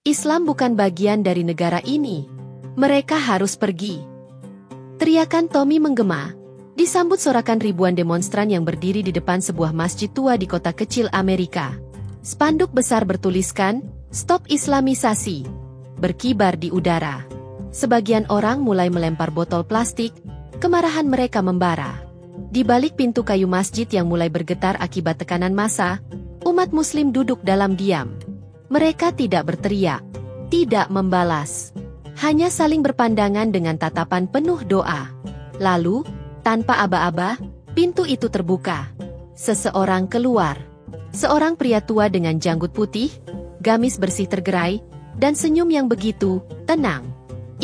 Islam bukan bagian dari negara ini. Mereka harus pergi. Teriakan Tommy menggema, disambut sorakan ribuan demonstran yang berdiri di depan sebuah masjid tua di kota kecil Amerika. Spanduk besar bertuliskan, "Stop Islamisasi," berkibar di udara. Sebagian orang mulai melempar botol plastik, kemarahan mereka membara. Di balik pintu kayu masjid yang mulai bergetar akibat tekanan massa, umat muslim duduk dalam diam. Mereka tidak berteriak, tidak membalas. Hanya saling berpandangan dengan tatapan penuh doa. Lalu, tanpa aba-aba, pintu itu terbuka. Seseorang keluar. Seorang pria tua dengan janggut putih, gamis bersih tergerai, dan senyum yang begitu tenang.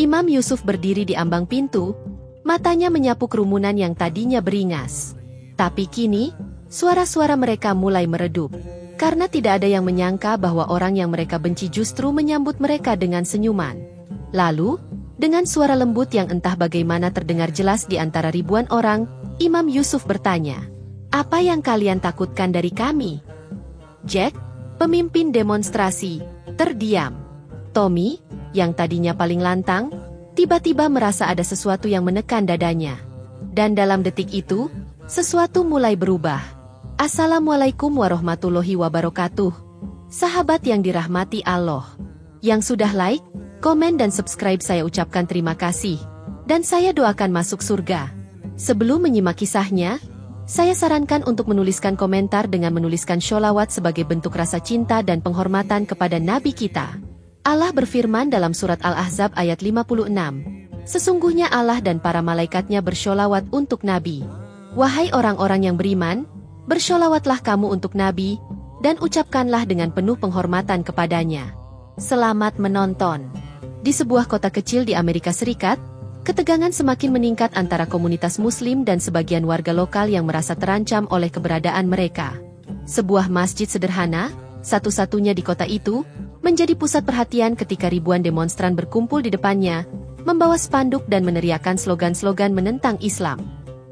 Imam Yusuf berdiri di ambang pintu, matanya menyapu kerumunan yang tadinya beringas. Tapi kini, suara-suara mereka mulai meredup. Karena tidak ada yang menyangka bahwa orang yang mereka benci justru menyambut mereka dengan senyuman. Lalu, dengan suara lembut yang entah bagaimana terdengar jelas di antara ribuan orang, Imam Yusuf bertanya, "Apa yang kalian takutkan dari kami?" Jack, pemimpin demonstrasi, terdiam. Tommy, yang tadinya paling lantang, tiba-tiba merasa ada sesuatu yang menekan dadanya. Dan dalam detik itu, sesuatu mulai berubah. Assalamualaikum warahmatullahi wabarakatuh. Sahabat yang dirahmati Allah. Yang sudah like, komen dan subscribe saya ucapkan terima kasih. Dan saya doakan masuk surga. Sebelum menyimak kisahnya, saya sarankan untuk menuliskan komentar dengan menuliskan sholawat sebagai bentuk rasa cinta dan penghormatan kepada Nabi kita. Allah berfirman dalam surat Al-Ahzab ayat 56, "Sesungguhnya Allah dan para malaikatnya bersholawat untuk Nabi. Wahai orang-orang yang beriman, bersholawatlah kamu untuk Nabi, dan ucapkanlah dengan penuh penghormatan kepadanya." Selamat menonton. Di sebuah kota kecil di Amerika Serikat, ketegangan semakin meningkat antara komunitas Muslim dan sebagian warga lokal yang merasa terancam oleh keberadaan mereka. Sebuah masjid sederhana, satu-satunya di kota itu, menjadi pusat perhatian ketika ribuan demonstran berkumpul di depannya, membawa spanduk dan meneriakkan slogan-slogan menentang Islam.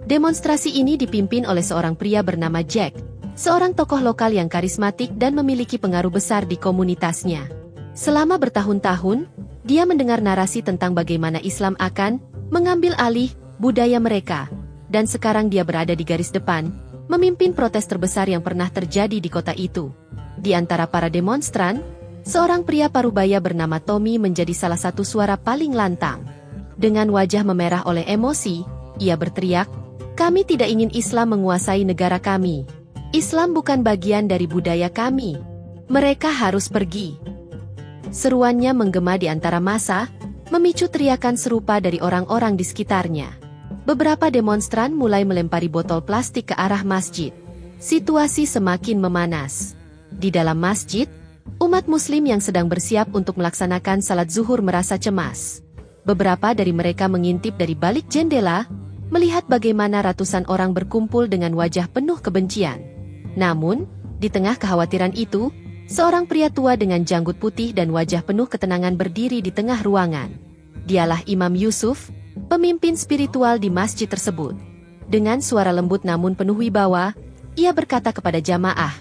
Demonstrasi ini dipimpin oleh seorang pria bernama Jack, seorang tokoh lokal yang karismatik dan memiliki pengaruh besar di komunitasnya. Selama bertahun-tahun, dia mendengar narasi tentang bagaimana Islam akan mengambil alih budaya mereka, dan sekarang dia berada di garis depan, memimpin protes terbesar yang pernah terjadi di kota itu. Di antara para demonstran, seorang pria parubaya bernama Tommy menjadi salah satu suara paling lantang. Dengan wajah memerah oleh emosi, ia berteriak, "Kami tidak ingin Islam menguasai negara kami. Islam bukan bagian dari budaya kami. Mereka harus pergi." Seruannya menggema di antara massa, memicu teriakan serupa dari orang-orang di sekitarnya. Beberapa demonstran mulai melempari botol plastik ke arah masjid. Situasi semakin memanas. Di dalam masjid, umat muslim yang sedang bersiap untuk melaksanakan salat zuhur merasa cemas. Beberapa dari mereka mengintip dari balik jendela, melihat bagaimana ratusan orang berkumpul dengan wajah penuh kebencian. Namun, di tengah kekhawatiran itu, seorang pria tua dengan janggut putih dan wajah penuh ketenangan berdiri di tengah ruangan. Dialah Imam Yusuf, pemimpin spiritual di masjid tersebut. Dengan suara lembut namun penuh wibawa, ia berkata kepada jamaah,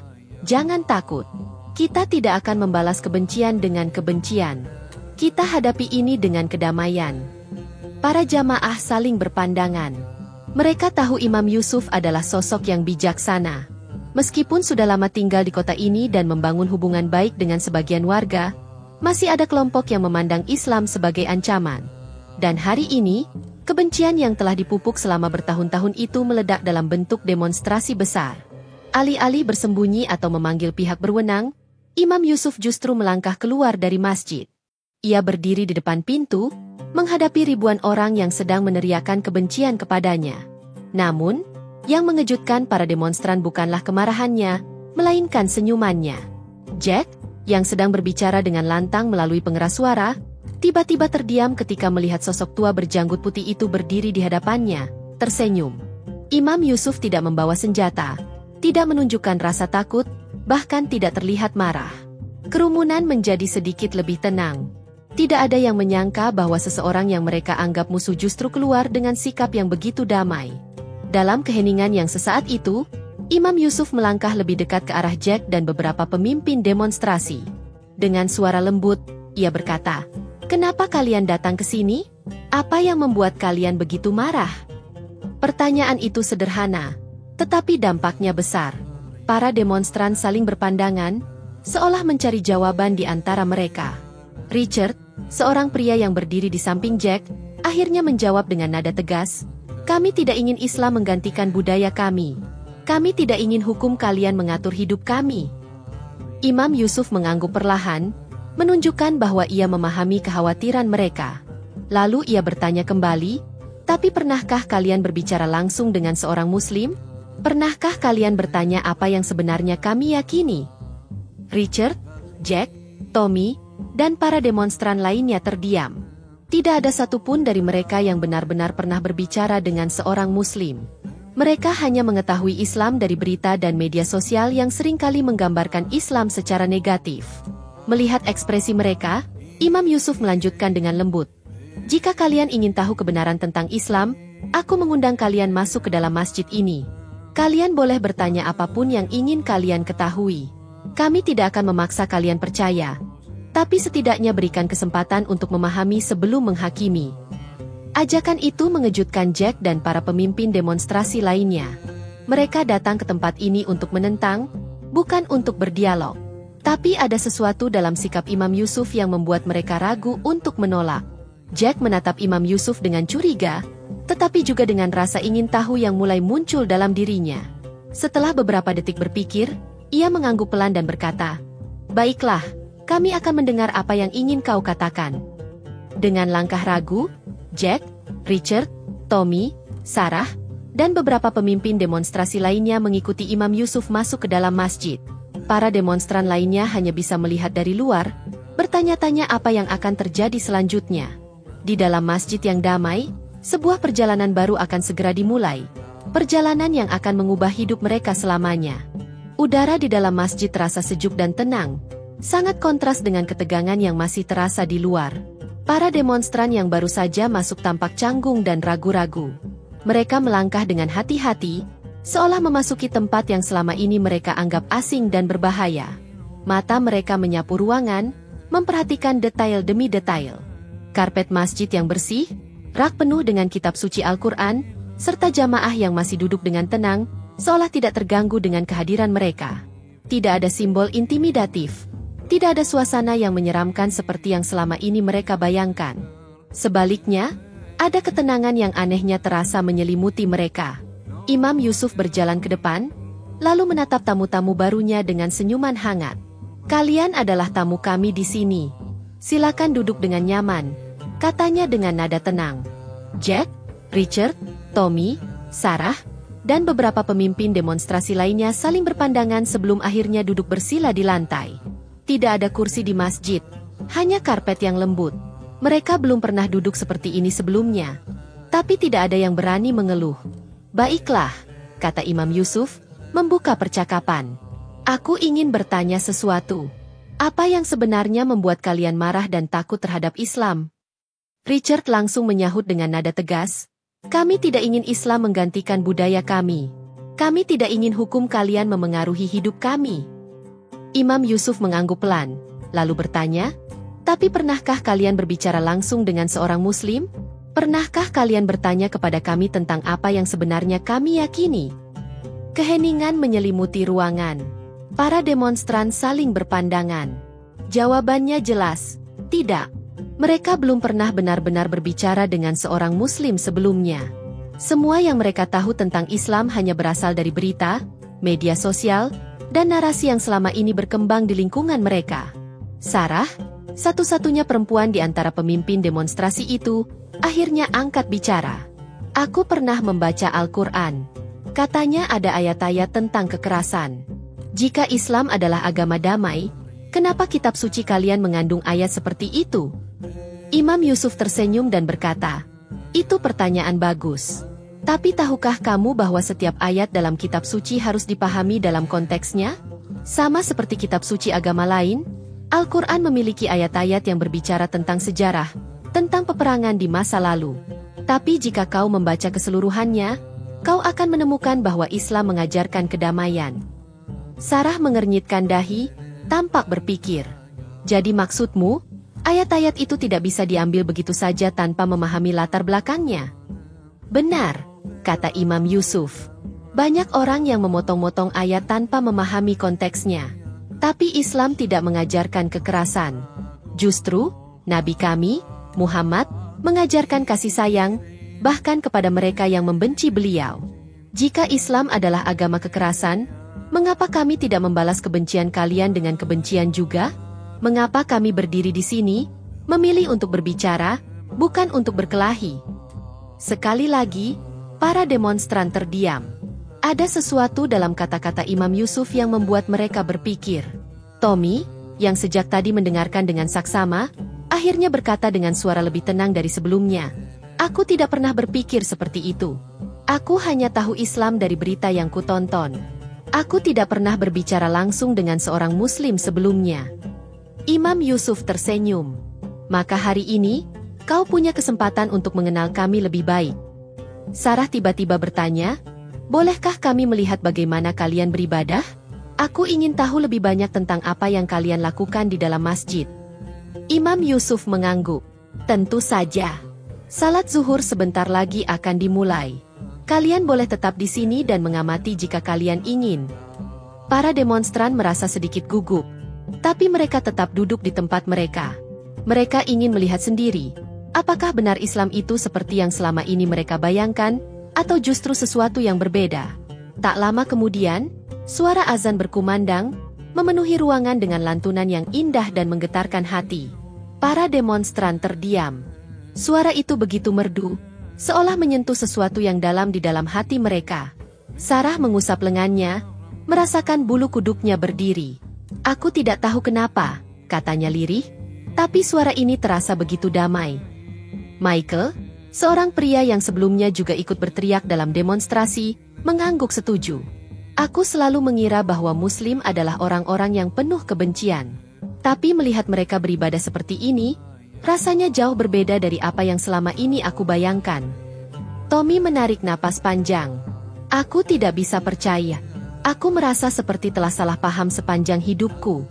"Jangan takut. Kita tidak akan membalas kebencian dengan kebencian. Kita hadapi ini dengan kedamaian." Para jamaah saling berpandangan. Mereka tahu Imam Yusuf adalah sosok yang bijaksana. Meskipun sudah lama tinggal di kota ini dan membangun hubungan baik dengan sebagian warga, masih ada kelompok yang memandang Islam sebagai ancaman. Dan hari ini, kebencian yang telah dipupuk selama bertahun-tahun itu meledak dalam bentuk demonstrasi besar. Alih-alih bersembunyi atau memanggil pihak berwenang, Imam Yusuf justru melangkah keluar dari masjid. Ia berdiri di depan pintu, menghadapi ribuan orang yang sedang meneriakkan kebencian kepadanya. Namun, yang mengejutkan para demonstran bukanlah kemarahannya, melainkan senyumannya. Jack, yang sedang berbicara dengan lantang melalui pengeras suara, tiba-tiba terdiam ketika melihat sosok tua berjanggut putih itu berdiri di hadapannya, tersenyum. Imam Yusuf tidak membawa senjata, tidak menunjukkan rasa takut, bahkan tidak terlihat marah. Kerumunan menjadi sedikit lebih tenang. Tidak ada yang menyangka bahwa seseorang yang mereka anggap musuh justru keluar dengan sikap yang begitu damai. Dalam keheningan yang sesaat itu, Imam Yusuf melangkah lebih dekat ke arah Jack dan beberapa pemimpin demonstrasi. Dengan suara lembut, Ia berkata, "Kenapa kalian datang ke sini? Apa yang membuat kalian begitu marah?" Pertanyaan itu sederhana, tetapi dampaknya besar. Para demonstran saling berpandangan, seolah mencari jawaban di antara mereka. Richard, seorang pria yang berdiri di samping Jack, akhirnya menjawab dengan nada tegas, "Kami tidak ingin Islam menggantikan budaya kami. Kami tidak ingin hukum kalian mengatur hidup kami." Imam Yusuf mengangguk perlahan, menunjukkan bahwa ia memahami kekhawatiran mereka. Lalu ia bertanya kembali, "Tapi pernahkah kalian berbicara langsung dengan seorang Muslim? Pernahkah kalian bertanya apa yang sebenarnya kami yakini?" Richard, Jack, Tommy, dan para demonstran lainnya terdiam. Tidak ada satupun dari mereka yang benar-benar pernah berbicara dengan seorang Muslim. Mereka hanya mengetahui Islam dari berita dan media sosial yang seringkali menggambarkan Islam secara negatif. Melihat ekspresi mereka, Imam Yusuf melanjutkan dengan lembut, "Jika kalian ingin tahu kebenaran tentang Islam, aku mengundang kalian masuk ke dalam masjid ini. Kalian boleh bertanya apapun yang ingin kalian ketahui. Kami tidak akan memaksa kalian percaya, tapi setidaknya berikan kesempatan untuk memahami sebelum menghakimi." Ajakan itu mengejutkan Jack dan para pemimpin demonstrasi lainnya. Mereka datang ke tempat ini untuk menentang, bukan untuk berdialog. Tapi ada sesuatu dalam sikap Imam Yusuf yang membuat mereka ragu untuk menolak. Jack menatap Imam Yusuf dengan curiga, tetapi juga dengan rasa ingin tahu yang mulai muncul dalam dirinya. Setelah beberapa detik berpikir, ia mengangguk pelan dan berkata, "Baiklah, kami akan mendengar apa yang ingin kau katakan." Dengan langkah ragu, Jack, Richard, Tommy, Sarah, dan beberapa pemimpin demonstrasi lainnya mengikuti Imam Yusuf masuk ke dalam masjid. Para demonstran lainnya hanya bisa melihat dari luar, bertanya-tanya apa yang akan terjadi selanjutnya. Di dalam masjid yang damai, sebuah perjalanan baru akan segera dimulai. Perjalanan yang akan mengubah hidup mereka selamanya. Udara di dalam masjid terasa sejuk dan tenang, sangat kontras dengan ketegangan yang masih terasa di luar. Para demonstran yang baru saja masuk tampak canggung dan ragu-ragu. Mereka melangkah dengan hati-hati, seolah memasuki tempat yang selama ini mereka anggap asing dan berbahaya. Mata mereka menyapu ruangan, memperhatikan detail demi detail. Karpet masjid yang bersih, rak penuh dengan kitab suci Al-Quran, serta jamaah yang masih duduk dengan tenang, seolah tidak terganggu dengan kehadiran mereka. Tidak ada simbol intimidatif. Tidak ada suasana yang menyeramkan seperti yang selama ini mereka bayangkan. Sebaliknya, ada ketenangan yang anehnya terasa menyelimuti mereka. Imam Yusuf berjalan ke depan, lalu menatap tamu-tamu barunya dengan senyuman hangat. "Kalian adalah tamu kami di sini. Silakan duduk dengan nyaman," katanya dengan nada tenang. Jack, Richard, Tommy, Sarah, dan beberapa pemimpin demonstrasi lainnya saling berpandangan sebelum akhirnya duduk bersila di lantai. Tidak ada kursi di masjid, hanya karpet yang lembut. Mereka belum pernah duduk seperti ini sebelumnya. Tapi tidak ada yang berani mengeluh. "Baiklah," kata Imam Yusuf, membuka percakapan. "Aku ingin bertanya sesuatu. Apa yang sebenarnya membuat kalian marah dan takut terhadap Islam?" Richard langsung menyahut dengan nada tegas, "Kami tidak ingin Islam menggantikan budaya kami. Kami tidak ingin hukum kalian memengaruhi hidup kami." Imam Yusuf mengangguk pelan, lalu bertanya, "Tapi pernahkah kalian berbicara langsung dengan seorang Muslim? Pernahkah kalian bertanya kepada kami tentang apa yang sebenarnya kami yakini?" Keheningan menyelimuti ruangan. Para demonstran saling berpandangan. Jawabannya jelas, tidak. Mereka belum pernah benar-benar berbicara dengan seorang Muslim sebelumnya. Semua yang mereka tahu tentang Islam hanya berasal dari berita, media sosial, dan narasi yang selama ini berkembang di lingkungan mereka. Sarah, satu-satunya perempuan di antara pemimpin demonstrasi itu, akhirnya angkat bicara. "Aku pernah membaca Al-Quran. Katanya ada ayat-ayat tentang kekerasan. Jika Islam adalah agama damai, kenapa kitab suci kalian mengandung ayat seperti itu?" Imam Yusuf tersenyum dan berkata, "Itu pertanyaan bagus. Tapi tahukah kamu bahwa setiap ayat dalam kitab suci harus dipahami dalam konteksnya? Sama seperti kitab suci agama lain, Al-Quran memiliki ayat-ayat yang berbicara tentang sejarah, tentang peperangan di masa lalu. Tapi jika kau membaca keseluruhannya, kau akan menemukan bahwa Islam mengajarkan kedamaian." Sarah mengernyitkan dahi, tampak berpikir. "Jadi maksudmu, Ayat-ayat itu tidak bisa diambil begitu saja tanpa memahami latar belakangnya. Benar, kata Imam Yusuf. Banyak orang yang memotong-motong ayat tanpa memahami konteksnya. Tapi Islam tidak mengajarkan kekerasan. Justru, Nabi kami, Muhammad, mengajarkan kasih sayang, bahkan kepada mereka yang membenci beliau. Jika Islam adalah agama kekerasan, mengapa kami tidak membalas kebencian kalian dengan kebencian juga? Mengapa kami berdiri di sini, memilih untuk berbicara, bukan untuk berkelahi? Sekali lagi, para demonstran terdiam. Ada sesuatu dalam kata-kata Imam Yusuf yang membuat mereka berpikir. Tommy, yang sejak tadi mendengarkan dengan saksama, akhirnya berkata dengan suara lebih tenang dari sebelumnya. Aku tidak pernah berpikir seperti itu. Aku hanya tahu Islam dari berita yang kutonton. Aku tidak pernah berbicara langsung dengan seorang Muslim sebelumnya. Imam Yusuf tersenyum. Maka hari ini, kau punya kesempatan untuk mengenal kami lebih baik. Sarah tiba-tiba bertanya, bolehkah kami melihat bagaimana kalian beribadah? Aku ingin tahu lebih banyak tentang apa yang kalian lakukan di dalam masjid. Imam Yusuf mengangguk. Tentu saja. Salat zuhur sebentar lagi akan dimulai. Kalian boleh tetap di sini dan mengamati jika kalian ingin. Para demonstran merasa sedikit gugup. Tapi mereka tetap duduk di tempat mereka. Mereka ingin melihat sendiri, apakah benar Islam itu seperti yang selama ini mereka bayangkan, atau justru sesuatu yang berbeda. Tak lama kemudian, suara azan berkumandang, memenuhi ruangan dengan lantunan yang indah dan menggetarkan hati. Para demonstran terdiam. Suara itu begitu merdu, seolah menyentuh sesuatu yang dalam di dalam hati mereka. Sarah mengusap lengannya, merasakan bulu kuduknya berdiri. Aku tidak tahu kenapa, katanya lirih, tapi suara ini terasa begitu damai. Michael, seorang pria yang sebelumnya juga ikut berteriak dalam demonstrasi, mengangguk setuju. Aku selalu mengira bahwa Muslim adalah orang-orang yang penuh kebencian. Tapi melihat mereka beribadah seperti ini, rasanya jauh berbeda dari apa yang selama ini aku bayangkan. Tommy menarik napas panjang. Aku tidak bisa percaya. Aku merasa seperti telah salah paham sepanjang hidupku.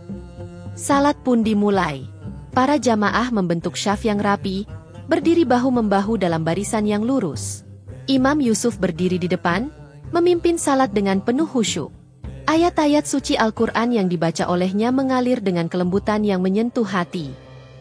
Salat pun dimulai. Para jamaah membentuk syaf yang rapi, berdiri bahu-membahu dalam barisan yang lurus. Imam Yusuf berdiri di depan, memimpin salat dengan penuh khusyuk. Ayat-ayat suci Al-Quran yang dibaca olehnya mengalir dengan kelembutan yang menyentuh hati.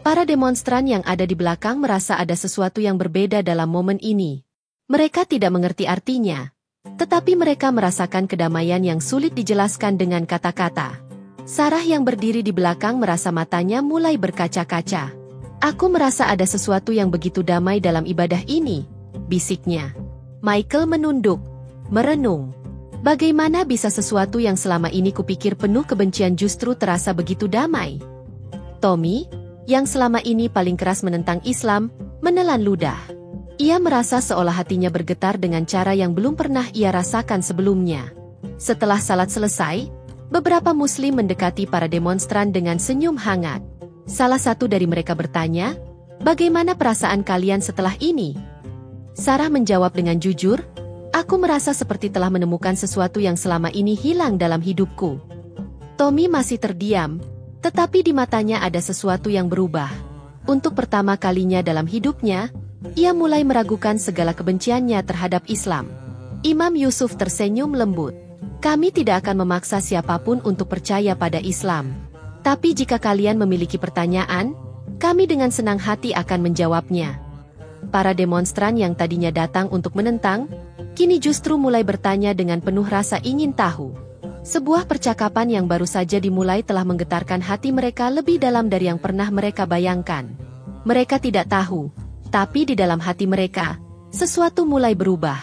Para demonstran yang ada di belakang merasa ada sesuatu yang berbeda dalam momen ini. Mereka tidak mengerti artinya. Tetapi mereka merasakan kedamaian yang sulit dijelaskan dengan kata-kata. Sarah yang berdiri di belakang merasa matanya mulai berkaca-kaca. Aku merasa ada sesuatu yang begitu damai dalam ibadah ini, bisiknya. Michael menunduk, merenung. Bagaimana bisa sesuatu yang selama ini kupikir penuh kebencian justru terasa begitu damai? Tommy, yang selama ini paling keras menentang Islam, menelan ludah. Ia merasa seolah hatinya bergetar dengan cara yang belum pernah ia rasakan sebelumnya. Setelah salat selesai, beberapa Muslim mendekati para demonstran dengan senyum hangat. Salah satu dari mereka bertanya, bagaimana perasaan kalian setelah ini? Sarah menjawab dengan jujur, aku merasa seperti telah menemukan sesuatu yang selama ini hilang dalam hidupku. Tommy masih terdiam, tetapi di matanya ada sesuatu yang berubah. Untuk pertama kalinya dalam hidupnya, ia mulai meragukan segala kebenciannya terhadap Islam. Imam Yusuf tersenyum lembut. Kami tidak akan memaksa siapapun untuk percaya pada Islam. Tapi jika kalian memiliki pertanyaan, kami dengan senang hati akan menjawabnya. Para demonstran yang tadinya datang untuk menentang, kini justru mulai bertanya dengan penuh rasa ingin tahu. Sebuah percakapan yang baru saja dimulai telah menggetarkan hati mereka lebih dalam dari yang pernah mereka bayangkan. Mereka tidak tahu, tapi di dalam hati mereka, sesuatu mulai berubah.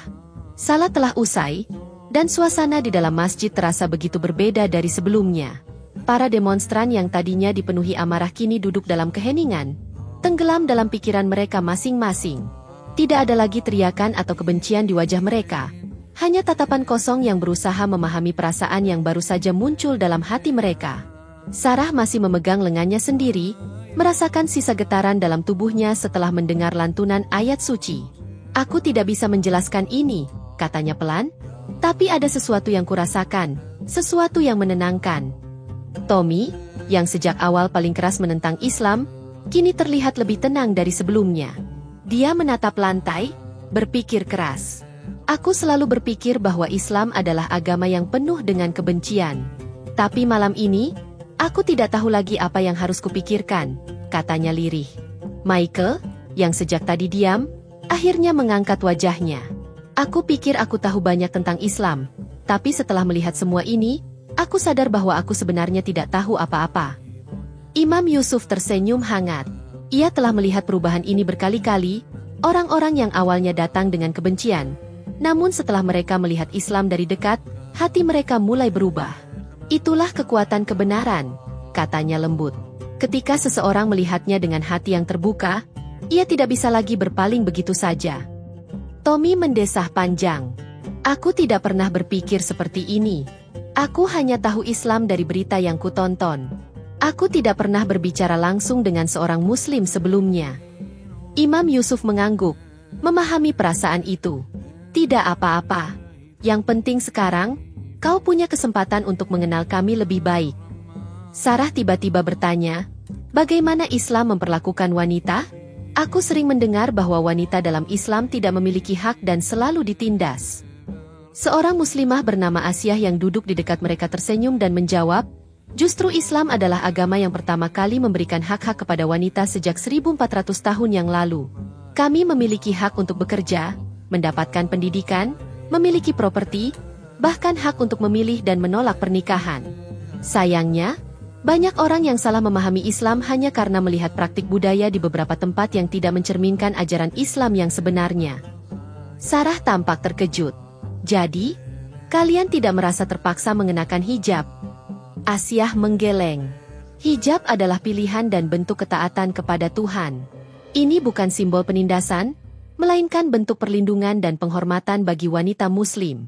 Salat telah usai, dan suasana di dalam masjid terasa begitu berbeda dari sebelumnya. Para demonstran yang tadinya dipenuhi amarah kini duduk dalam keheningan, tenggelam dalam pikiran mereka masing-masing. Tidak ada lagi teriakan atau kebencian di wajah mereka, hanya tatapan kosong yang berusaha memahami perasaan yang baru saja muncul dalam hati mereka. Sarah masih memegang lengannya sendiri, merasakan sisa getaran dalam tubuhnya setelah mendengar lantunan ayat suci. Aku tidak bisa menjelaskan ini, katanya pelan, tapi ada sesuatu yang kurasakan, sesuatu yang menenangkan. Tommy, yang sejak awal paling keras menentang Islam, kini terlihat lebih tenang dari sebelumnya. Dia menatap lantai, berpikir keras. Aku selalu berpikir bahwa Islam adalah agama yang penuh dengan kebencian. Tapi malam ini, aku tidak tahu lagi apa yang harus kupikirkan, katanya lirih. Michael, yang sejak tadi diam, akhirnya mengangkat wajahnya. Aku pikir aku tahu banyak tentang Islam, tapi setelah melihat semua ini, aku sadar bahwa aku sebenarnya tidak tahu apa-apa. Imam Yusuf tersenyum hangat. Ia telah melihat perubahan ini berkali-kali, orang-orang yang awalnya datang dengan kebencian. Namun setelah mereka melihat Islam dari dekat, hati mereka mulai berubah. Itulah kekuatan kebenaran, katanya lembut. Ketika seseorang melihatnya dengan hati yang terbuka, ia tidak bisa lagi berpaling begitu saja. Tommy mendesah panjang. Aku tidak pernah berpikir seperti ini. Aku hanya tahu Islam dari berita yang kutonton. Aku tidak pernah berbicara langsung dengan seorang Muslim sebelumnya. Imam Yusuf mengangguk, memahami perasaan itu. Tidak apa-apa. Yang penting sekarang, kau punya kesempatan untuk mengenal kami lebih baik. Sarah tiba-tiba bertanya, bagaimana Islam memperlakukan wanita? Aku sering mendengar bahwa wanita dalam Islam tidak memiliki hak dan selalu ditindas. Seorang muslimah bernama Asyah yang duduk di dekat mereka tersenyum dan menjawab, justru Islam adalah agama yang pertama kali memberikan hak-hak kepada wanita sejak 1400 tahun yang lalu. Kami memiliki hak untuk bekerja, mendapatkan pendidikan, memiliki properti, bahkan hak untuk memilih dan menolak pernikahan. Sayangnya, banyak orang yang salah memahami Islam hanya karena melihat praktik budaya di beberapa tempat yang tidak mencerminkan ajaran Islam yang sebenarnya. Sarah tampak terkejut. Jadi, kalian tidak merasa terpaksa mengenakan hijab? Asyah menggeleng. Hijab adalah pilihan dan bentuk ketaatan kepada Tuhan. Ini bukan simbol penindasan, melainkan bentuk perlindungan dan penghormatan bagi wanita Muslim.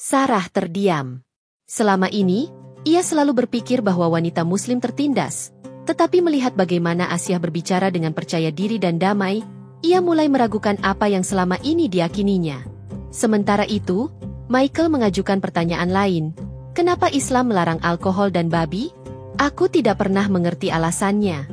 Sarah terdiam. Selama ini, ia selalu berpikir bahwa wanita Muslim tertindas. Tetapi melihat bagaimana Asyah berbicara dengan percaya diri dan damai, ia mulai meragukan apa yang selama ini diyakininya. Sementara itu, Michael mengajukan pertanyaan lain. Kenapa Islam melarang alkohol dan babi? Aku tidak pernah mengerti alasannya.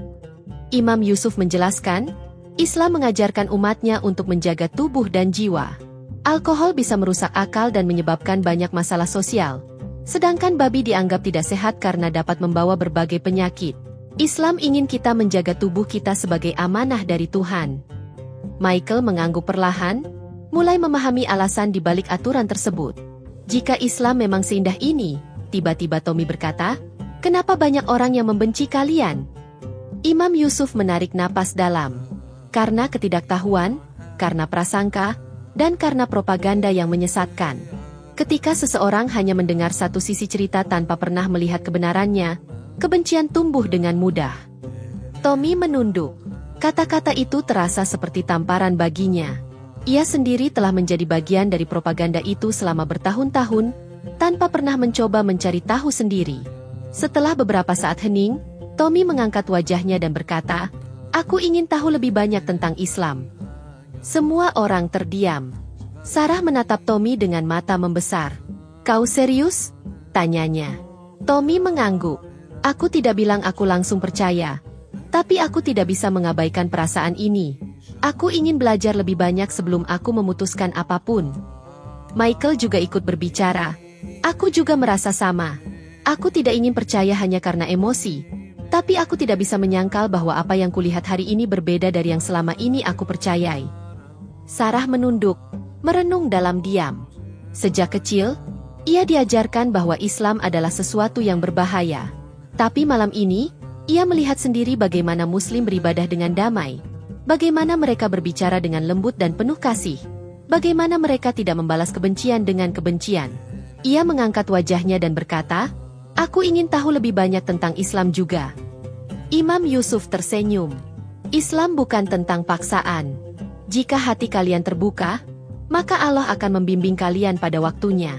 Imam Yusuf menjelaskan, Islam mengajarkan umatnya untuk menjaga tubuh dan jiwa. Alkohol bisa merusak akal dan menyebabkan banyak masalah sosial. Sedangkan babi dianggap tidak sehat karena dapat membawa berbagai penyakit. Islam ingin kita menjaga tubuh kita sebagai amanah dari Tuhan. Michael mengangguk perlahan, mulai memahami alasan di balik aturan tersebut. Jika Islam memang seindah ini, tiba-tiba Tommy berkata, kenapa banyak orang yang membenci kalian? Imam Yusuf menarik napas dalam. Karena ketidaktahuan, karena prasangka, dan karena propaganda yang menyesatkan. Ketika seseorang hanya mendengar satu sisi cerita tanpa pernah melihat kebenarannya, kebencian tumbuh dengan mudah. Tommy menunduk. Kata-kata itu terasa seperti tamparan baginya. Ia sendiri telah menjadi bagian dari propaganda itu selama bertahun-tahun, tanpa pernah mencoba mencari tahu sendiri. Setelah beberapa saat hening, Tommy mengangkat wajahnya dan berkata, aku ingin tahu lebih banyak tentang Islam. Semua orang terdiam. Sarah menatap Tommy dengan mata membesar. Kau serius? Tanyanya. Tommy mengangguk. Aku tidak bilang aku langsung percaya. Tapi aku tidak bisa mengabaikan perasaan ini. Aku ingin belajar lebih banyak sebelum aku memutuskan apapun. Michael juga ikut berbicara. Aku juga merasa sama. Aku tidak ingin percaya hanya karena emosi. Tapi aku tidak bisa menyangkal bahwa apa yang kulihat hari ini berbeda dari yang selama ini aku percayai. Sarah menunduk, merenung dalam diam. Sejak kecil, ia diajarkan bahwa Islam adalah sesuatu yang berbahaya. Tapi malam ini, ia melihat sendiri bagaimana Muslim beribadah dengan damai. Bagaimana mereka berbicara dengan lembut dan penuh kasih. Bagaimana mereka tidak membalas kebencian dengan kebencian. Ia mengangkat wajahnya dan berkata, aku ingin tahu lebih banyak tentang Islam juga. Imam Yusuf tersenyum. Islam bukan tentang paksaan. Jika hati kalian terbuka, maka Allah akan membimbing kalian pada waktunya.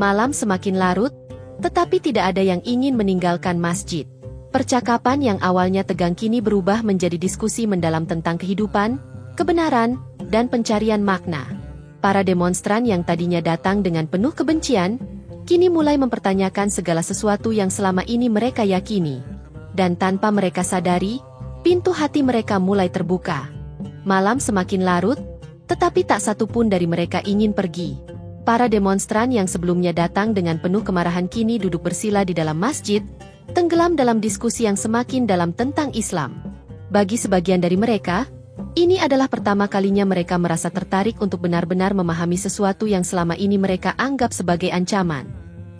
Malam semakin larut, tetapi tidak ada yang ingin meninggalkan masjid. Percakapan yang awalnya tegang kini berubah menjadi diskusi mendalam tentang kehidupan, kebenaran, dan pencarian makna. Para demonstran yang tadinya datang dengan penuh kebencian, kini mulai mempertanyakan segala sesuatu yang selama ini mereka yakini. Dan tanpa mereka sadari, Pintu hati mereka mulai terbuka. Malam semakin larut, tetapi tak satu pun dari mereka ingin pergi. Para demonstran yang sebelumnya datang dengan penuh kemarahan kini duduk bersila di dalam masjid, tenggelam dalam diskusi yang semakin dalam tentang Islam. Bagi sebagian dari mereka, ini adalah pertama kalinya mereka merasa tertarik untuk benar-benar memahami sesuatu yang selama ini mereka anggap sebagai ancaman.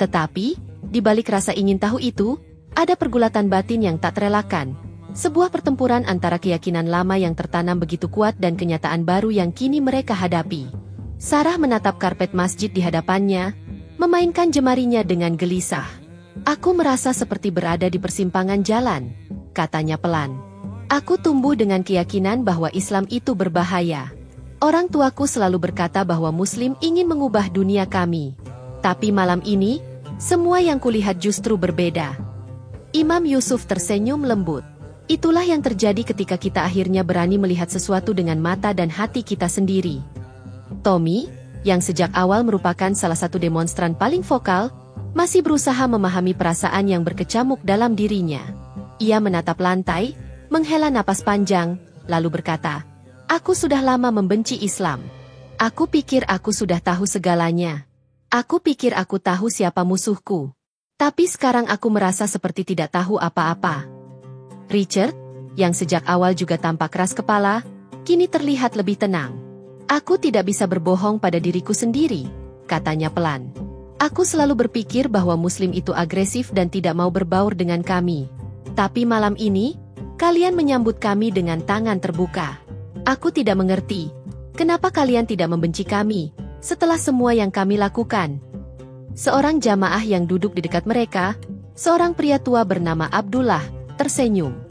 Tetapi, di balik rasa ingin tahu itu, ada pergulatan batin yang tak terelakkan. Sebuah pertempuran antara keyakinan lama yang tertanam begitu kuat dan kenyataan baru yang kini mereka hadapi. Sarah menatap karpet masjid di hadapannya, memainkan jemarinya dengan gelisah. "Aku merasa seperti berada di persimpangan jalan," katanya pelan. "Aku tumbuh dengan keyakinan bahwa Islam itu berbahaya. Orang tuaku selalu berkata bahwa Muslim ingin mengubah dunia kami. Tapi malam ini, semua yang kulihat justru berbeda." Imam Yusuf tersenyum lembut. "Itulah yang terjadi ketika kita akhirnya berani melihat sesuatu dengan mata dan hati kita sendiri." Tommy, yang sejak awal merupakan salah satu demonstran paling vokal, masih berusaha memahami perasaan yang berkecamuk dalam dirinya. Ia menatap lantai, menghela napas panjang, lalu berkata, "Aku sudah lama membenci Islam. Aku pikir aku sudah tahu segalanya. Aku pikir aku tahu siapa musuhku. Tapi sekarang aku merasa seperti tidak tahu apa-apa." Richard, yang sejak awal juga tampak keras kepala, kini terlihat lebih tenang. "Aku tidak bisa berbohong pada diriku sendiri," katanya pelan. "Aku selalu berpikir bahwa Muslim itu agresif dan tidak mau berbaur dengan kami. Tapi malam ini, kalian menyambut kami dengan tangan terbuka. Aku tidak mengerti, kenapa kalian tidak membenci kami, setelah semua yang kami lakukan." Seorang jamaah yang duduk di dekat mereka, seorang pria tua bernama Abdullah, tersenyum.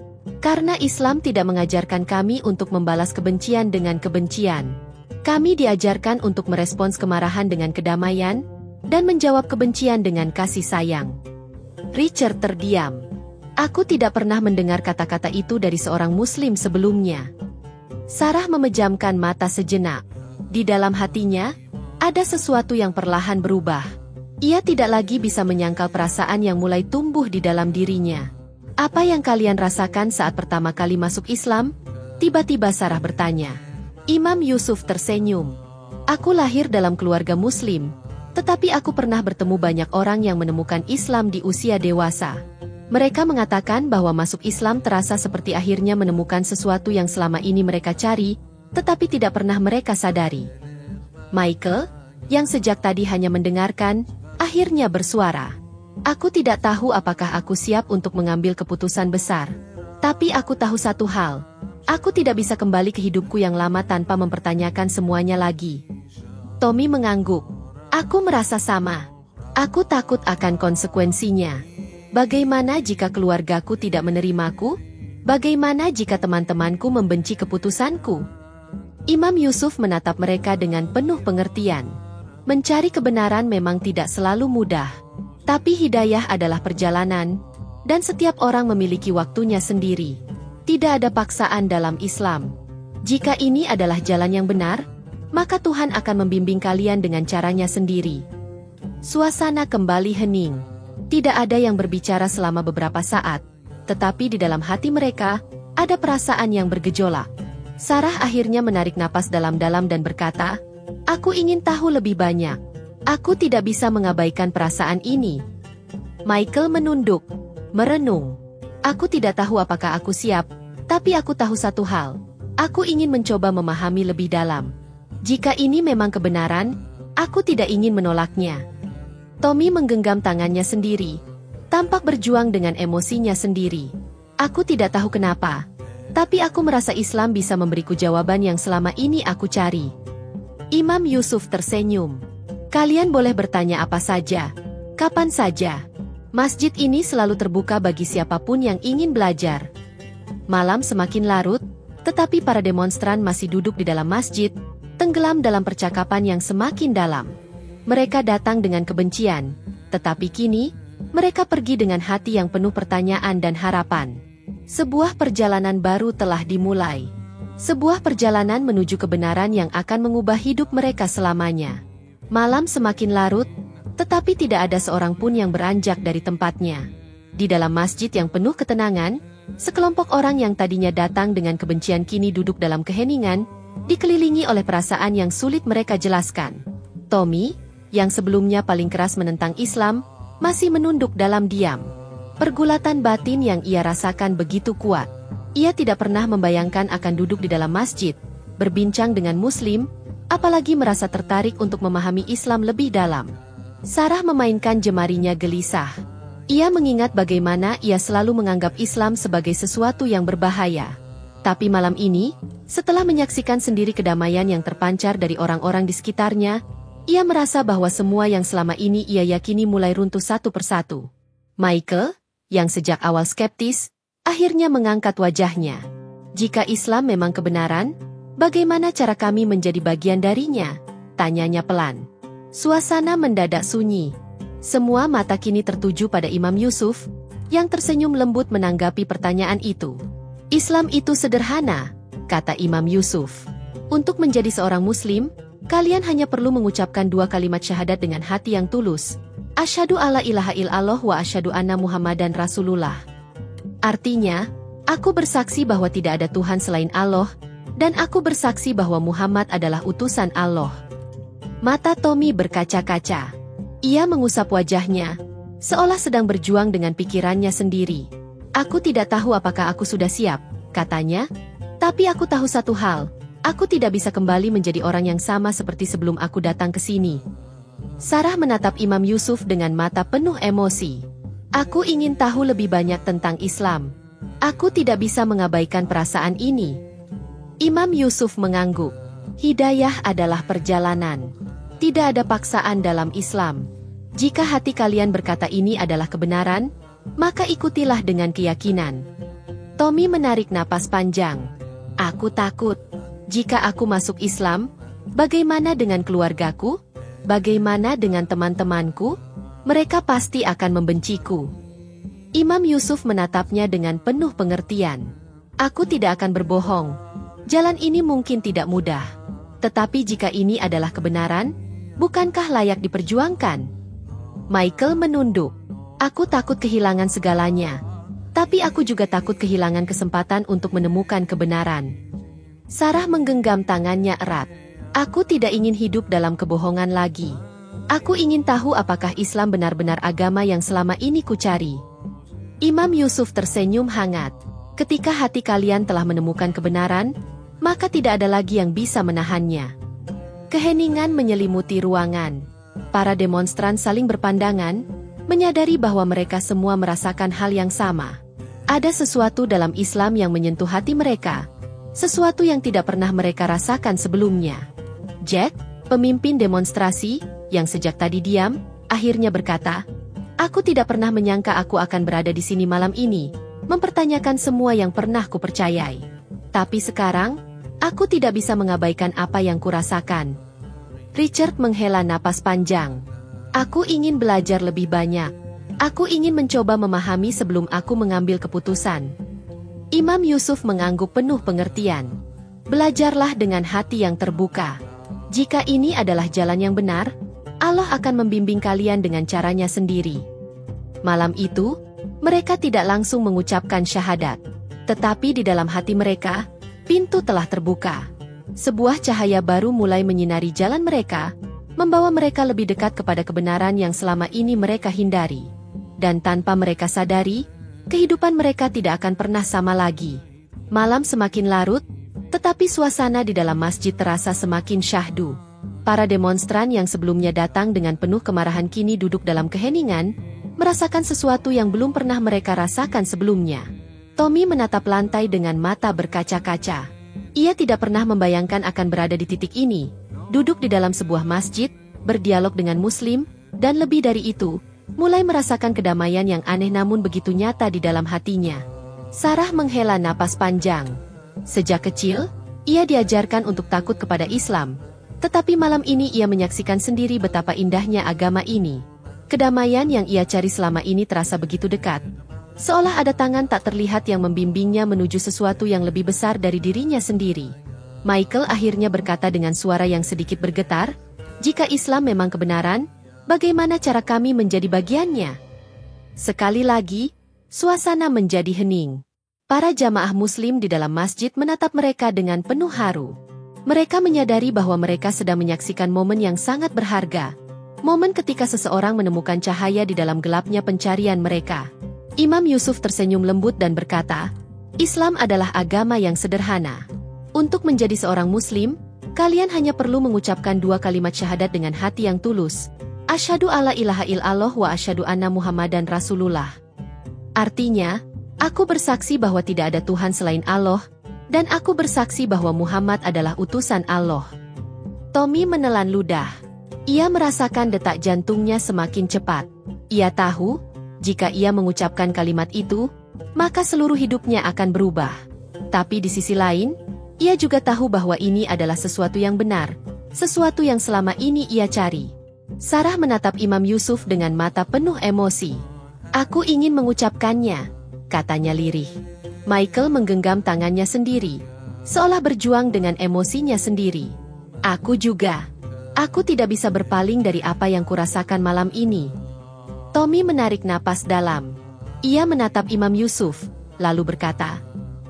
"Karena Islam tidak mengajarkan kami untuk membalas kebencian dengan kebencian. Kami diajarkan untuk merespons kemarahan dengan kedamaian, dan menjawab kebencian dengan kasih sayang." Richard terdiam. "Aku tidak pernah mendengar kata-kata itu dari seorang Muslim sebelumnya." Sarah memejamkan mata sejenak. Di dalam hatinya, ada sesuatu yang perlahan berubah. Ia tidak lagi bisa menyangkal perasaan yang mulai tumbuh di dalam dirinya. "Apa yang kalian rasakan saat pertama kali masuk Islam?" tiba-tiba Sarah bertanya. Imam Yusuf tersenyum. "Aku lahir dalam keluarga Muslim, tetapi aku pernah bertemu banyak orang yang menemukan Islam di usia dewasa. Mereka mengatakan bahwa masuk Islam terasa seperti akhirnya menemukan sesuatu yang selama ini mereka cari, tetapi tidak pernah mereka sadari." Michael, yang sejak tadi hanya mendengarkan, akhirnya bersuara. "Aku tidak tahu apakah aku siap untuk mengambil keputusan besar. Tapi aku tahu satu hal. Aku tidak bisa kembali ke hidupku yang lama tanpa mempertanyakan semuanya lagi." Tommy mengangguk. "Aku merasa sama. Aku takut akan konsekuensinya. Bagaimana jika keluargaku tidak menerimaku? Bagaimana jika teman-temanku membenci keputusanku?" Imam Yusuf menatap mereka dengan penuh pengertian. Mencari kebenaran memang tidak selalu mudah. Tapi hidayah adalah perjalanan, dan setiap orang memiliki waktunya sendiri. Tidak ada paksaan dalam Islam. Jika ini adalah jalan yang benar, maka Tuhan akan membimbing kalian dengan caranya sendiri. Suasana kembali hening. Tidak ada yang berbicara selama beberapa saat, tetapi di dalam hati mereka, ada perasaan yang bergejolak. Sarah akhirnya menarik napas dalam-dalam dan berkata, "Aku ingin tahu lebih banyak. Aku tidak bisa mengabaikan perasaan ini." Michael menunduk, merenung. "Aku tidak tahu apakah aku siap, tapi aku tahu satu hal. Aku ingin mencoba memahami lebih dalam. Jika ini memang kebenaran, aku tidak ingin menolaknya." Tommy menggenggam tangannya sendiri, tampak berjuang dengan emosinya sendiri. "Aku tidak tahu kenapa, tapi aku merasa Islam bisa memberiku jawaban yang selama ini aku cari." Imam Yusuf tersenyum. "Kalian boleh bertanya apa saja, kapan saja. Masjid ini selalu terbuka bagi siapapun yang ingin belajar." Malam semakin larut, tetapi para demonstran masih duduk di dalam masjid, tenggelam dalam percakapan yang semakin dalam. Mereka datang dengan kebencian, tetapi kini, mereka pergi dengan hati yang penuh pertanyaan dan harapan. Sebuah perjalanan baru telah dimulai. Sebuah perjalanan menuju kebenaran yang akan mengubah hidup mereka selamanya. Malam semakin larut, tetapi tidak ada seorang pun yang beranjak dari tempatnya. Di dalam masjid yang penuh ketenangan, Sekelompok orang yang tadinya datang dengan kebencian kini duduk dalam keheningan, dikelilingi oleh perasaan yang sulit mereka jelaskan. Tommy, yang sebelumnya paling keras menentang Islam, masih menunduk dalam diam. Pergulatan batin yang ia rasakan begitu kuat. Ia tidak pernah membayangkan akan duduk di dalam masjid, berbincang dengan Muslim, apalagi merasa tertarik untuk memahami Islam lebih dalam. Sarah memainkan jemarinya gelisah. Ia mengingat bagaimana ia selalu menganggap Islam sebagai sesuatu yang berbahaya. Tapi malam ini, setelah menyaksikan sendiri kedamaian yang terpancar dari orang-orang di sekitarnya, ia merasa bahwa semua yang selama ini ia yakini mulai runtuh satu persatu. Michael, yang sejak awal skeptis, akhirnya mengangkat wajahnya. Jika Islam memang kebenaran, bagaimana cara kami menjadi bagian darinya? Tanyanya pelan. Suasana mendadak sunyi. Semua mata kini tertuju pada Imam Yusuf, yang tersenyum lembut menanggapi pertanyaan itu. Islam itu sederhana, kata Imam Yusuf. Untuk menjadi seorang Muslim, kalian hanya perlu mengucapkan 2 kalimat syahadat dengan hati yang tulus. Asyhadu alla ilaha illallah wa asyhadu anna Muhammadan Rasulullah. Artinya, aku bersaksi bahwa tidak ada Tuhan selain Allah, dan aku bersaksi bahwa Muhammad adalah utusan Allah. Mata Tommy berkaca-kaca. Ia mengusap wajahnya, seolah sedang berjuang dengan pikirannya sendiri. Aku tidak tahu apakah aku sudah siap, katanya. Tapi aku tahu satu hal, aku tidak bisa kembali menjadi orang yang sama seperti sebelum aku datang ke sini. Sarah menatap Imam Yusuf dengan mata penuh emosi. Aku ingin tahu lebih banyak tentang Islam. Aku tidak bisa mengabaikan perasaan ini. Imam Yusuf mengangguk. Hidayah adalah perjalanan. Tidak ada paksaan dalam Islam. Jika hati kalian berkata ini adalah kebenaran, maka ikutilah dengan keyakinan. Tommy menarik napas panjang. Aku takut. Jika aku masuk Islam, bagaimana dengan keluargaku? Bagaimana dengan teman-temanku? Mereka pasti akan membenciku. Imam Yusuf menatapnya dengan penuh pengertian. Aku tidak akan berbohong. Jalan ini mungkin tidak mudah. Tetapi jika ini adalah kebenaran, bukankah layak diperjuangkan? Michael menunduk. Aku takut kehilangan segalanya. Tapi aku juga takut kehilangan kesempatan untuk menemukan kebenaran. Sarah menggenggam tangannya erat. Aku tidak ingin hidup dalam kebohongan lagi. Aku ingin tahu apakah Islam benar-benar agama yang selama ini kucari. Imam Yusuf tersenyum hangat. Ketika hati kalian telah menemukan kebenaran, maka tidak ada lagi yang bisa menahannya. Keheningan menyelimuti ruangan. Para demonstran saling berpandangan, menyadari bahwa mereka semua merasakan hal yang sama. Ada sesuatu dalam Islam yang menyentuh hati mereka, sesuatu yang tidak pernah mereka rasakan sebelumnya. Jack, pemimpin demonstrasi, yang sejak tadi diam, akhirnya berkata, "Aku tidak pernah menyangka aku akan berada di sini malam ini, mempertanyakan semua yang pernah kupercayai. Tapi sekarang, aku tidak bisa mengabaikan apa yang kurasakan." Richard menghela napas panjang. Aku ingin belajar lebih banyak. Aku ingin mencoba memahami sebelum aku mengambil keputusan. Imam Yusuf mengangguk penuh pengertian. Belajarlah dengan hati yang terbuka. Jika ini adalah jalan yang benar, Allah akan membimbing kalian dengan caranya sendiri. Malam itu, mereka tidak langsung mengucapkan syahadat. Tetapi di dalam hati mereka, pintu telah terbuka. Sebuah cahaya baru mulai menyinari jalan mereka, membawa mereka lebih dekat kepada kebenaran yang selama ini mereka hindari. Dan tanpa mereka sadari, kehidupan mereka tidak akan pernah sama lagi. Malam semakin larut, tetapi suasana di dalam masjid terasa semakin syahdu. Para demonstran yang sebelumnya datang dengan penuh kemarahan kini duduk dalam keheningan, merasakan sesuatu yang belum pernah mereka rasakan sebelumnya. Tommy menatap lantai dengan mata berkaca-kaca. Ia tidak pernah membayangkan akan berada di titik ini, duduk di dalam sebuah masjid, berdialog dengan Muslim, dan lebih dari itu, mulai merasakan kedamaian yang aneh namun begitu nyata di dalam hatinya. Sarah menghela napas panjang. Sejak kecil, ia diajarkan untuk takut kepada Islam, tetapi malam ini ia menyaksikan sendiri betapa indahnya agama ini. Kedamaian yang ia cari selama ini terasa begitu dekat. Seolah ada tangan tak terlihat yang membimbingnya menuju sesuatu yang lebih besar dari dirinya sendiri. Michael akhirnya berkata dengan suara yang sedikit bergetar, "Jika Islam memang kebenaran, bagaimana cara kami menjadi bagiannya?" Sekali lagi, suasana menjadi hening. Para jamaah muslim di dalam masjid menatap mereka dengan penuh haru. Mereka menyadari bahwa mereka sedang menyaksikan momen yang sangat berharga. Momen ketika seseorang menemukan cahaya di dalam gelapnya pencarian mereka. Imam Yusuf tersenyum lembut dan berkata, Islam adalah agama yang sederhana. Untuk menjadi seorang muslim, kalian hanya perlu mengucapkan 2 kalimat syahadat dengan hati yang tulus. Asyhadu alla ilaha illallah wa asyhadu anna Muhammadan Rasulullah. Artinya, aku bersaksi bahwa tidak ada Tuhan selain Allah, dan aku bersaksi bahwa Muhammad adalah utusan Allah. Tommy menelan ludah. Ia merasakan detak jantungnya semakin cepat. Ia tahu, jika ia mengucapkan kalimat itu, maka seluruh hidupnya akan berubah. Tapi di sisi lain, ia juga tahu bahwa ini adalah sesuatu yang benar, sesuatu yang selama ini ia cari. Sarah menatap Imam Yusuf dengan mata penuh emosi. Aku ingin mengucapkannya, katanya lirih. Michael menggenggam tangannya sendiri, seolah berjuang dengan emosinya sendiri. Aku juga. Aku tidak bisa berpaling dari apa yang kurasakan malam ini. Tommy menarik napas dalam. Ia menatap Imam Yusuf, lalu berkata,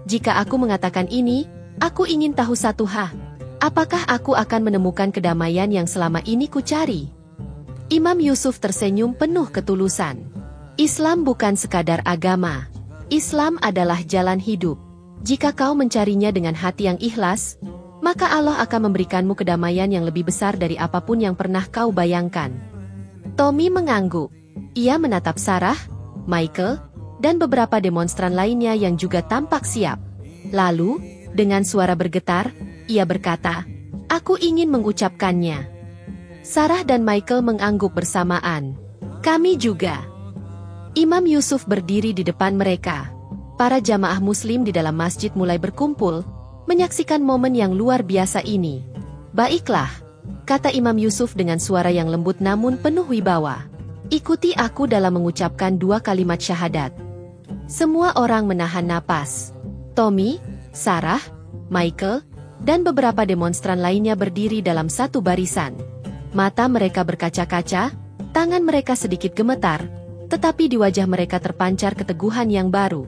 jika aku mengatakan ini, aku ingin tahu satu hal. Apakah aku akan menemukan kedamaian yang selama ini ku cari? Imam Yusuf tersenyum penuh ketulusan. Islam bukan sekadar agama. Islam adalah jalan hidup. Jika kau mencarinya dengan hati yang ikhlas, maka Allah akan memberikanmu kedamaian yang lebih besar dari apapun yang pernah kau bayangkan. Tommy mengangguk. Ia menatap Sarah, Michael, dan beberapa demonstran lainnya yang juga tampak siap. Lalu, dengan suara bergetar, ia berkata, aku ingin mengucapkannya. Sarah dan Michael mengangguk bersamaan. Kami juga. Imam Yusuf berdiri di depan mereka. Para jamaah muslim di dalam masjid mulai berkumpul, menyaksikan momen yang luar biasa ini. Baiklah, kata Imam Yusuf dengan suara yang lembut namun penuh wibawa. Ikuti aku dalam mengucapkan 2 kalimat syahadat. Semua orang menahan napas. Tommy, Sarah, Michael, dan beberapa demonstran lainnya berdiri dalam satu barisan. Mata mereka berkaca-kaca, tangan mereka sedikit gemetar, tetapi di wajah mereka terpancar keteguhan yang baru.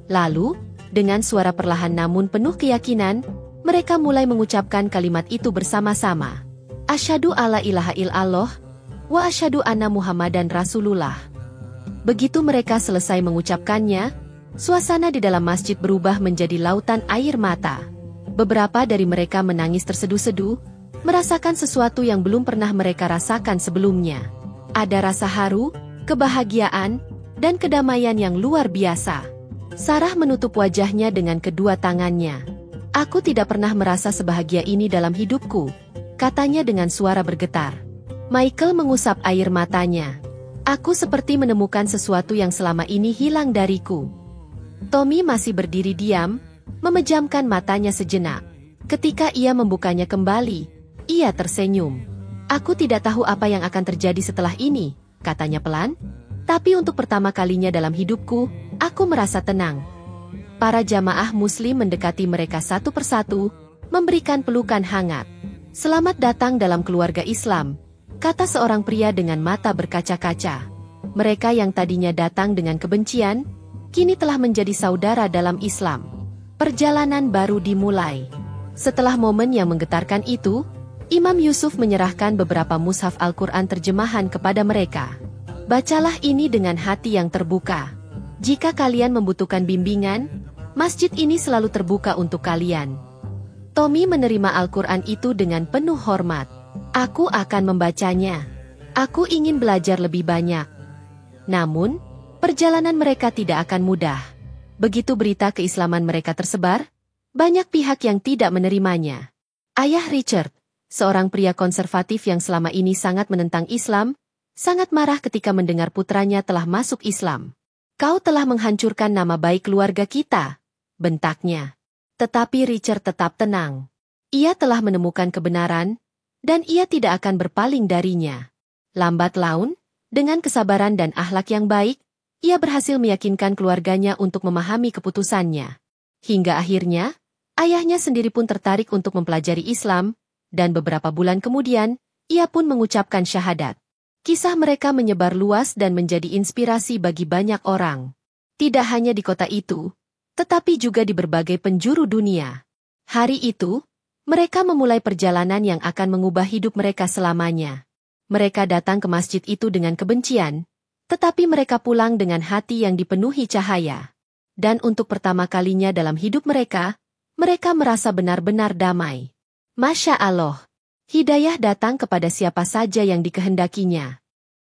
Lalu, dengan suara perlahan namun penuh keyakinan, mereka mulai mengucapkan kalimat itu bersama-sama. Asyhadu alla ilaha illallah, wa asyhadu anna Muhammadan Rasulullah. Begitu mereka selesai mengucapkannya, suasana di dalam masjid berubah menjadi lautan air mata. Beberapa dari mereka menangis terseduh-seduh, merasakan sesuatu yang belum pernah mereka rasakan sebelumnya. Ada rasa haru, kebahagiaan, dan kedamaian yang luar biasa. Sarah menutup wajahnya dengan kedua tangannya. Aku tidak pernah merasa sebahagia ini dalam hidupku, katanya dengan suara bergetar. Michael mengusap air matanya. Aku seperti menemukan sesuatu yang selama ini hilang dariku. Tommy masih berdiri diam, memejamkan matanya sejenak. Ketika ia membukanya kembali, ia tersenyum. Aku tidak tahu apa yang akan terjadi setelah ini, katanya pelan. Tapi untuk pertama kalinya dalam hidupku, aku merasa tenang. Para jamaah muslim mendekati mereka satu persatu, memberikan pelukan hangat. Selamat datang dalam keluarga Islam, kata seorang pria dengan mata berkaca-kaca. Mereka yang tadinya datang dengan kebencian, kini telah menjadi saudara dalam Islam. Perjalanan baru dimulai. Setelah momen yang menggetarkan itu, Imam Yusuf menyerahkan beberapa mushaf Al-Quran terjemahan kepada mereka. Bacalah ini dengan hati yang terbuka. Jika kalian membutuhkan bimbingan, masjid ini selalu terbuka untuk kalian. Tommy menerima Al-Quran itu dengan penuh hormat. Aku akan membacanya. Aku ingin belajar lebih banyak. Namun, perjalanan mereka tidak akan mudah. Begitu berita keislaman mereka tersebar, banyak pihak yang tidak menerimanya. Ayah Richard, seorang pria konservatif yang selama ini sangat menentang Islam, sangat marah ketika mendengar putranya telah masuk Islam. Kau telah menghancurkan nama baik keluarga kita, bentaknya. Tetapi Richard tetap tenang. Ia telah menemukan kebenaran, dan ia tidak akan berpaling darinya. Lambat laun, dengan kesabaran dan akhlak yang baik, ia berhasil meyakinkan keluarganya untuk memahami keputusannya. Hingga akhirnya, ayahnya sendiri pun tertarik untuk mempelajari Islam, dan beberapa bulan kemudian, ia pun mengucapkan syahadat. Kisah mereka menyebar luas dan menjadi inspirasi bagi banyak orang. Tidak hanya di kota itu, tetapi juga di berbagai penjuru dunia. Hari itu, mereka memulai perjalanan yang akan mengubah hidup mereka selamanya. Mereka datang ke masjid itu dengan kebencian, tetapi mereka pulang dengan hati yang dipenuhi cahaya. Dan untuk pertama kalinya dalam hidup mereka merasa benar-benar damai. Masya Allah, hidayah datang kepada siapa saja yang dikehendakinya.